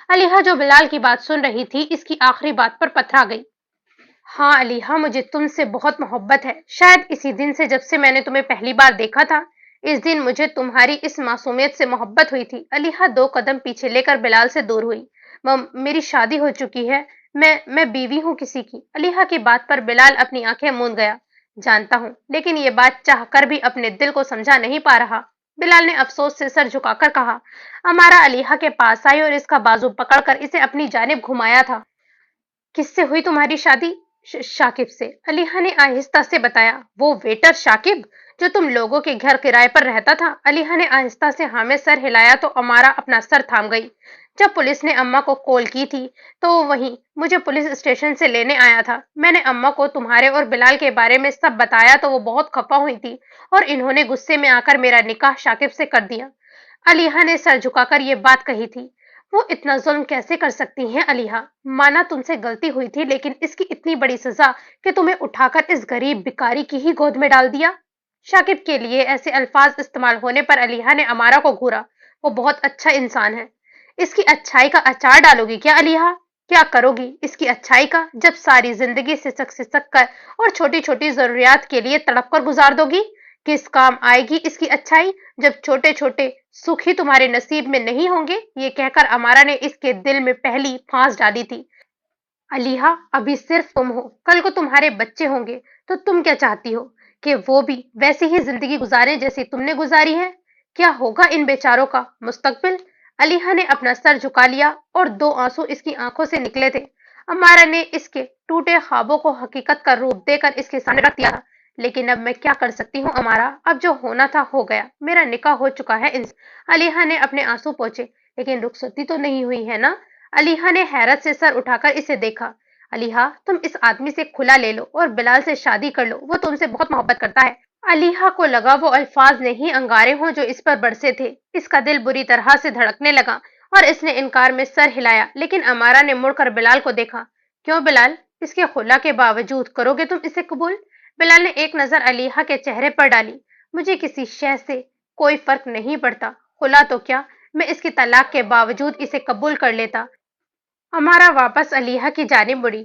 علیحہ جو بلال کی بات سن رہی تھی اس کی آخری بات پر پتھرا گئی۔ ہاں علیحہ، مجھے تم سے بہت محبت ہے، شاید اسی دن سے جب سے میں نے تمہیں پہلی بار دیکھا تھا، اس دن مجھے تمہاری اس معصومیت سے محبت ہوئی تھی۔ علیحہ 2 قدم پیچھے لے کر بلال سے دور ہوئی۔ میری شادی ہو چکی ہے، میں بیوی ہوں کسی کی۔ علیحہ کی بات پر بلال اپنی آنکھیں موند گیا۔ جانتا ہوں، لیکن یہ بات چاہ کر بھی اپنے دل کو سمجھا نہیں پا رہا، بلال نے افسوس سے سر جھکا کر کہا۔ امارہ علیحہ کے پاس آئی اور اس کا بازو پکڑ کر اسے اپنی جانب گھمایا تھا۔ کس سے ہوئی تمہاری شادی؟ شاکب سے، علیحہ نے آہستہ سے بتایا۔ وہ ویٹر شاکب جو تم لوگوں کے گھر کرائے پر رہتا تھا؟ علیحہ نے آہستہ سے ہاں میں سر ہلایا تو امارہ اپنا سر تھام گئی۔ جب پولیس نے اماں کو کال کی تھی تو وہ وہیں مجھے پولیس اسٹیشن سے لینے آیا تھا۔ میں نے اماں کو تمہارے اور بلال کے بارے میں سب بتایا تو وہ بہت خفا ہوئی تھی اور انہوں نے غصے میں آ کر میرا نکاح شاکب سے کر دیا۔ علیحہ نے سر جھکا کر یہ بات کہی تھی۔ وہ اتنا ظلم کیسے کر سکتی ہیں علیحہ؟ مانا تم سے غلطی ہوئی تھی، لیکن اس کی اتنی بڑی سزا کہ تمہیں اٹھا کر اس غریب بیکاری کی ہی گود میں ڈال دیا۔ شاکب کے لیے ایسے الفاظ استعمال ہونے پر علیحہ نے امارہ کو گھورا۔ وہ بہت اچھا انسان ہے۔ اس کی اچھائی کا اچار ڈالو گی کیا علیحہ؟ کیا کرو گی اس کی اچھائی کا جب ساری زندگی سسک کر اور چھوٹی چھوٹی ضروریات کے لیے تڑپ کر گزار دو گی؟ کس کام آئے گی اس کی اچھائی جب چھوٹے چھوٹے سکھ ہی تمہارے نصیب میں نہیں ہوں گے؟ یہ کہہ کر امارہ نے اس کے دل میں پہلی پھانس ڈالی تھی۔ علیحہ، ابھی صرف تم ہو، کل کو تمہارے بچے ہوں گے تو تم کیا چاہتی ہو کہ وہ بھی ویسی ہی زندگی گزاریں جیسی تم نے گزاری ہے؟ کیا ہوگا ان بیچاروں کا مستقبل؟ علیحہ نے اپنا سر جھکا لیا اور 2 آنسو اس کی آنکھوں سے نکلے تھے۔ امارہ نے اس کے ٹوٹے خوابوں کو حقیقت کا روپ دے کر اس کے سامنے رکھ دیا تھا۔ لیکن اب میں کیا کر سکتی ہوں امارہ، اب جو ہونا تھا ہو گیا، میرا نکاح ہو چکا ہے علیحہ نے اپنے آنسو پوچھے۔ لیکن رخصتی تو نہیں ہوئی ہے نا؟ علیحہ نے حیرت سے سر اٹھا کر اسے دیکھا۔ علیحہ، تم اس آدمی سے کھلا لے لو اور بلال سے شادی کر لو، وہ تم سے بہت محبت کرتا ہے۔ علیحہ کو لگا وہ الفاظ نہیں انگارے ہوں جو اس پر برسے تھے۔ اس کا دل بری طرح سے دھڑکنے لگا اور اس نے انکار میں سر ہلایا، لیکن امارہ نے مڑ کر بلال کو دیکھا۔ کیوں بلال، اس کے خلا کے باوجود کرو گے تم اسے قبول؟ بلال نے ایک نظر علیحہ کے چہرے پر ڈالی۔ مجھے کسی شے سے کوئی فرق نہیں پڑتا، خلا تو کیا، میں اس کی طلاق کے باوجود اسے قبول کر لیتا۔ امارہ واپس علیحہ کی جانب مڑی۔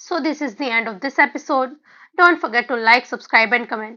So this is the end of this episode. Don't forget to like, subscribe and comment.